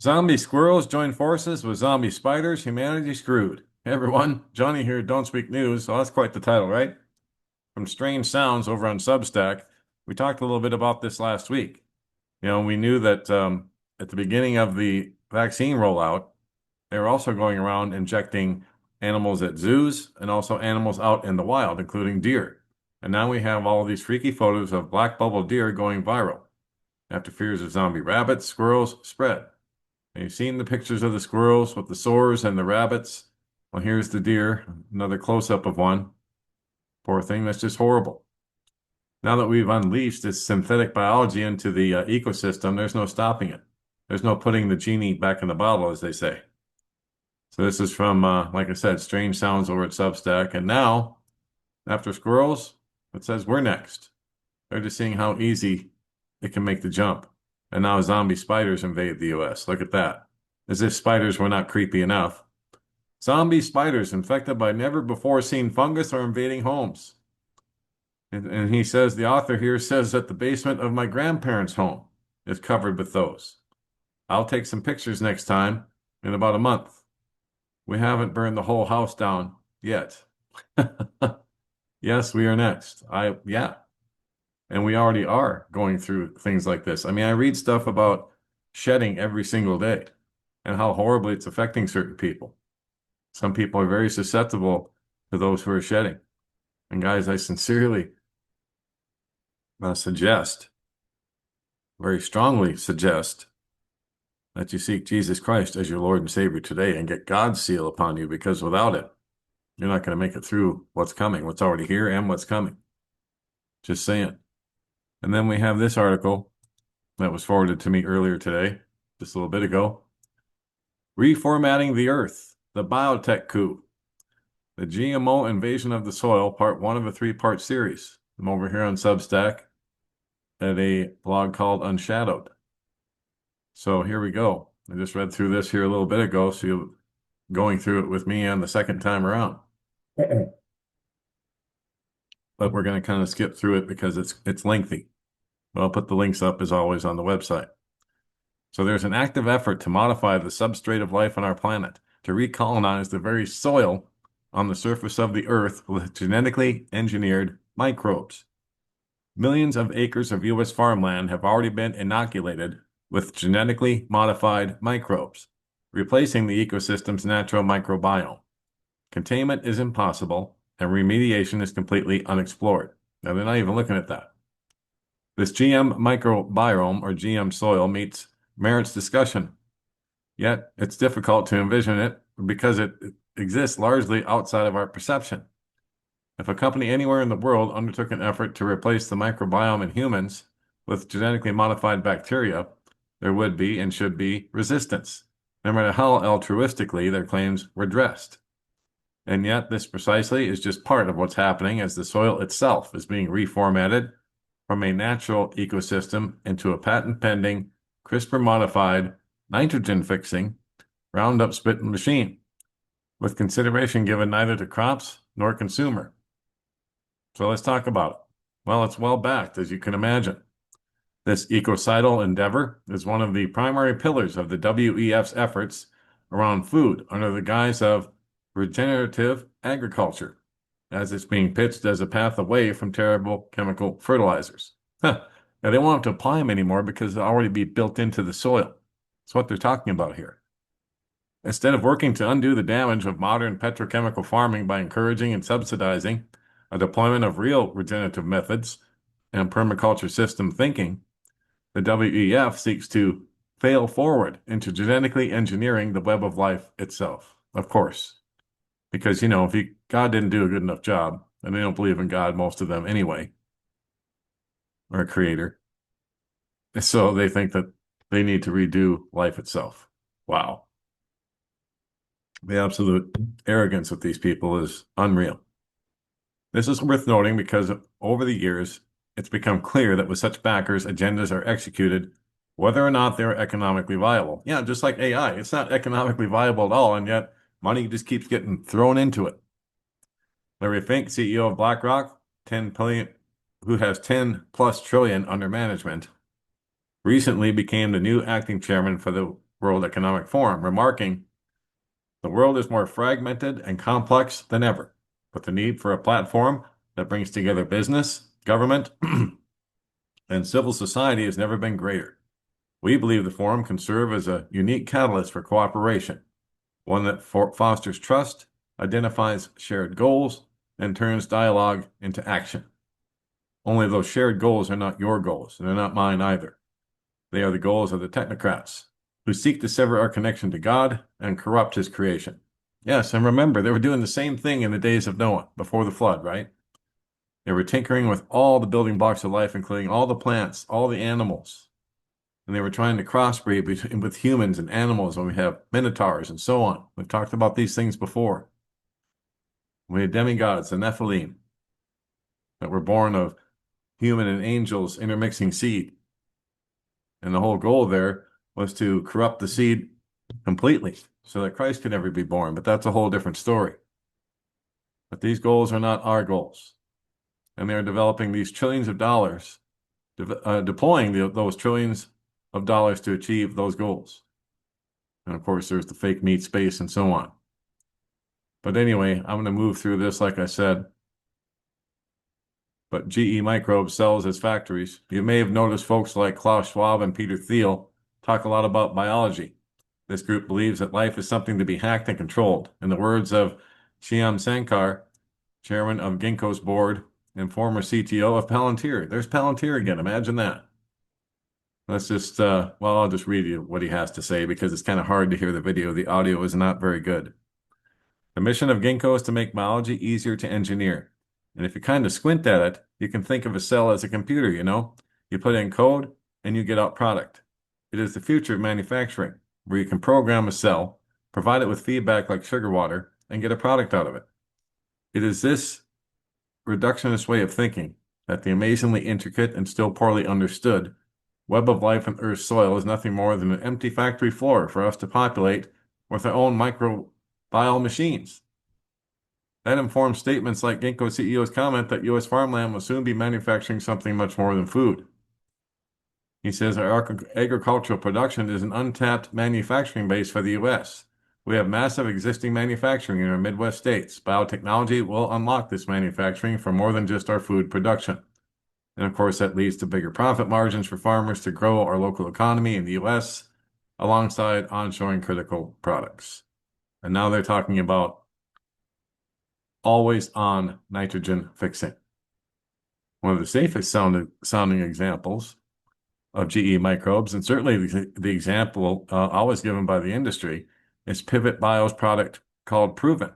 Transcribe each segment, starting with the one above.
Zombie squirrels join forces with zombie spiders. Humanity screwed. Hey everyone, Johnny here, Don't Speak News. So that's quite the title, right? From Strange Sounds over on Substack. We talked a little bit about this last week. We knew that at the beginning of the vaccine rollout, they were also going around injecting animals at zoos and also animals out in the wild, including deer. And now we have all these freaky photos of black bubble deer going viral after fears of zombie rabbits, squirrels spread. And you've seen the pictures of the squirrels with the sores and the rabbits. Well, here's the deer, another close-up of one. Poor thing, that's just horrible. Now that we've unleashed this synthetic biology into the ecosystem, there's no stopping it. There's no putting the genie back in the bottle, as they say. So this is from, like I said, Strange Sounds over at Substack. And now, after squirrels, it says we're next. They're just seeing how easy it can make the jump. And now zombie spiders invade the US. Look at that. As if spiders were not creepy enough. Zombie spiders infected by never before seen fungus are invading homes. And he says, the author here says that the basement of my grandparents' home is covered with those. I'll take some pictures next time in about a month. We haven't burned the whole house down yet. Yes, we are next. Yeah. And we already are going through things like this. I mean, I read stuff about shedding every single day and how horribly it's affecting certain people. Some people are very susceptible to those who are shedding. And guys, I sincerely suggest, very strongly suggest, that you seek Jesus Christ as your Lord and Savior today and get God's seal upon you, because without it, you're not going to make it through what's coming, what's already here and what's coming. Just saying. And then we have this article that was forwarded to me earlier today, just a little bit ago. Reformatting the Earth, the biotech coup. The GMO invasion of the soil, part one of a three-part series. I'm over here on Substack at a blog called Unshadowed. So here we go. I just read through this here a little bit ago, so you're going through it with me on the second time around. But we're going to kind of skip through it because it's lengthy. But I'll put the links up as always on the website. So there's an active effort to modify the substrate of life on our planet, to recolonize the very soil on the surface of the earth with genetically engineered microbes. Millions of acres of U.S. farmland have already been inoculated with genetically modified microbes, replacing the ecosystem's natural microbiome. Containment is impossible, and remediation is completely unexplored. Now, they're not even looking at that. This GM microbiome, or GM soil, merits discussion. Yet, it's difficult to envision it because it exists largely outside of our perception. If a company anywhere in the world undertook an effort to replace the microbiome in humans with genetically modified bacteria, there would be and should be resistance, no matter how altruistically their claims were dressed. And yet, this precisely is just part of what's happening as the soil itself is being reformatted from a natural ecosystem into a patent-pending, CRISPR-modified, nitrogen-fixing, Roundup-spitting machine, with consideration given neither to crops nor consumer. So let's talk about it. Well, it's well backed, as you can imagine. This ecocidal endeavor is one of the primary pillars of the WEF's efforts around food under the guise of regenerative agriculture, as it's being pitched as a path away from terrible chemical fertilizers. Now, they won't have to apply them anymore because they'll already be built into the soil. That's what they're talking about here. Instead of working to undo the damage of modern petrochemical farming by encouraging and subsidizing a deployment of real regenerative methods and permaculture system thinking, the WEF seeks to fail forward into genetically engineering the web of life itself, of course. Because, if God didn't do a good enough job, and they don't believe in God, most of them anyway, or a creator, so they think that they need to redo life itself. Wow. The absolute arrogance of these people is unreal. This is worth noting because over the years, it's become clear that with such backers, agendas are executed whether or not they're economically viable. Yeah, just like AI, it's not economically viable at all, and yet money just keeps getting thrown into it. Larry Fink, CEO of BlackRock, 10 billion, who has 10+ trillion under management, recently became the new acting chairman for the World Economic Forum, remarking, "The world is more fragmented and complex than ever, but the need for a platform that brings together business, government, and civil society has never been greater. We believe the forum can serve as a unique catalyst for cooperation, one that fosters trust, identifies shared goals, and turns dialogue into action. Only those shared goals are not your goals, and they're not mine either. They are the goals of the technocrats, who seek to sever our connection to God and corrupt his creation." Yes, and remember, they were doing the same thing in the days of Noah, before the flood, right? They were tinkering with all the building blocks of life, including all the plants, all the animals. And they were trying to crossbreed with humans and animals, and we have minotaurs and so on. We've talked about these things before. We had demigods, the Nephilim, that were born of human and angels intermixing seed. And the whole goal there was to corrupt the seed completely so that Christ could never be born. But that's a whole different story. But these goals are not our goals. And they're developing these trillions of dollars, deploying those trillions of dollars to achieve those goals. And of course, there's the fake meat space and so on. But anyway, I'm going to move through this, like I said. But GE Microbes sells its factories. You may have noticed folks like Klaus Schwab and Peter Thiel talk a lot about biology. This group believes that life is something to be hacked and controlled. In the words of Shyam Sankar, chairman of Ginkgo's board and former CTO of Palantir. There's Palantir again. Imagine that. Let's just, I'll just read you what he has to say because it's kind of hard to hear the video. The audio is not very good. "The mission of Ginkgo is to make biology easier to engineer. And if you kind of squint at it, you can think of a cell as a computer, you know? You put in code and you get out product. It is the future of manufacturing, where you can program a cell, provide it with feedback like sugar water, and get a product out of it. It is this reductionist way of thinking that the amazingly intricate and still poorly understood web of life in Earth's soil is nothing more than an empty factory floor for us to populate with our own microbial machines. That informs statements like Ginkgo CEO's comment that U.S. farmland will soon be manufacturing something much more than food. He says our agricultural production is an untapped manufacturing base for the U.S. We have massive existing manufacturing in our Midwest states. Biotechnology will unlock this manufacturing for more than just our food production. And of course, that leads to bigger profit margins for farmers to grow our local economy in the U.S. alongside onshoring critical products." And now they're talking about always on nitrogen fixing. One of the safest sounding examples of GE Microbes, and certainly the example always given by the industry, is Pivot Bio's product called Proven,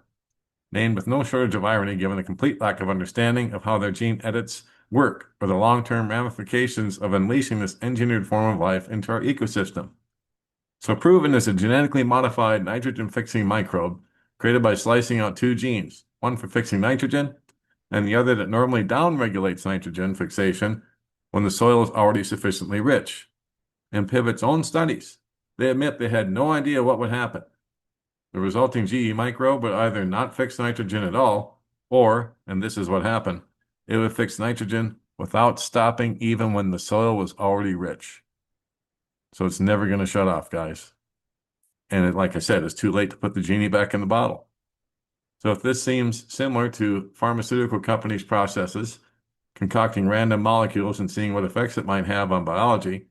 named with no shortage of irony given the complete lack of understanding of how their gene edits work or the long-term ramifications of unleashing this engineered form of life into our ecosystem. So Proven is a genetically modified nitrogen-fixing microbe created by slicing out two genes, one for fixing nitrogen and the other that normally downregulates nitrogen fixation when the soil is already sufficiently rich. In Pivot's own studies, they admit they had no idea what would happen. The resulting GE microbe would either not fix nitrogen at all, or, and this is what happened, it would fix nitrogen without stopping even when the soil was already rich. So it's never going to shut off, guys. And like I said, it's too late to put the genie back in the bottle. So if this seems similar to pharmaceutical companies' processes, concocting random molecules and seeing what effects it might have on biology,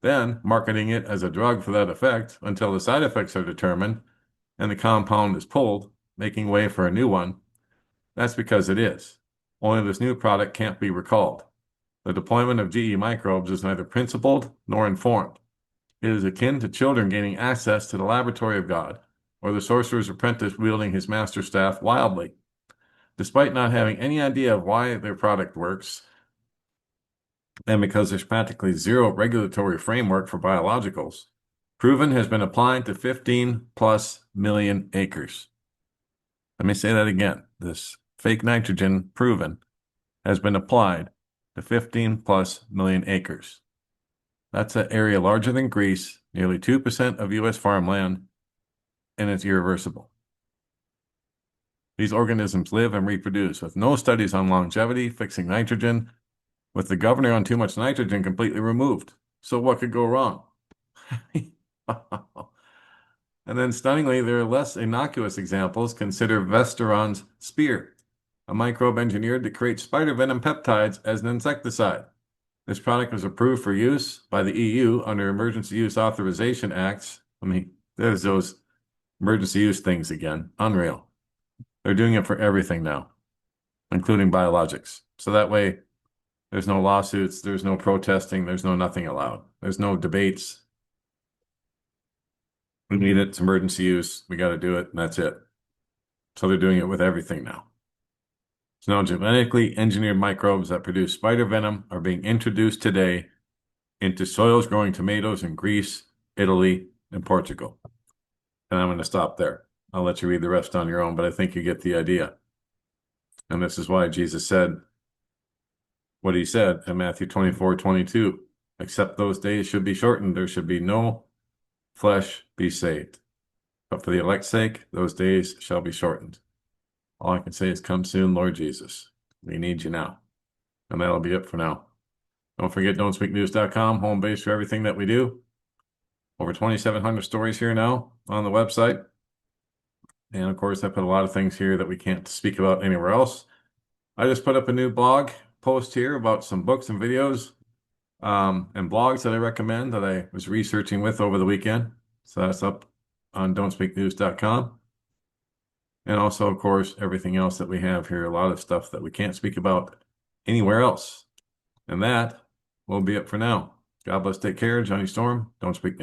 then marketing it as a drug for that effect until the side effects are determined and the compound is pulled, making way for a new one, that's because it is. Only this new product can't be recalled. The deployment of GE microbes is neither principled nor informed. It is akin to children gaining access to the laboratory of God, or the sorcerer's apprentice wielding his master staff wildly. Despite not having any idea of why their product works, and because there's practically zero regulatory framework for biologicals, Proven has been applied to 15 plus million acres. Let me say that again. This fake nitrogen, Proven, has been applied to 15 plus million acres. That's an area larger than Greece, nearly 2% of U.S. farmland, and it's irreversible. These organisms live and reproduce with no studies on longevity, fixing nitrogen, with the governor on too much nitrogen completely removed. So what could go wrong? And then stunningly, there are less innocuous examples. Consider Vesteron's spear, a microbe engineered to create spider venom peptides as an insecticide. This product was approved for use by the EU under Emergency Use Authorization Acts. There's those emergency use things again. Unreal. They're doing it for everything now, including biologics. So that way, there's no lawsuits, there's no protesting, there's no nothing allowed. There's no debates. We need it, it's emergency use, we got to do it, and that's it. So they're doing it with everything now. So now genetically engineered microbes that produce spider venom are being introduced today into soils growing tomatoes in Greece, Italy, and Portugal. And I'm going to stop there. I'll let you read the rest on your own, but I think you get the idea. And this is why Jesus said what he said in Matthew 24:22. Except those days should be shortened, there should be no flesh be saved. But for the elect's sake, those days shall be shortened. All I can say is come soon, Lord Jesus. We need you now. And that'll be it for now. Don't forget don'tspeaknews.com, home base for everything that we do. Over 2,700 stories here now on the website. And of course, I put a lot of things here that we can't speak about anywhere else. I just put up a new blog post here about some books and videos and blogs that I recommend that I was researching with over the weekend. So that's up on don'tspeaknews.com. And also, of course, everything else that we have here, a lot of stuff that we can't speak about anywhere else. And that will be it for now. God bless, take care. Johnny Storm, Don't Speak News.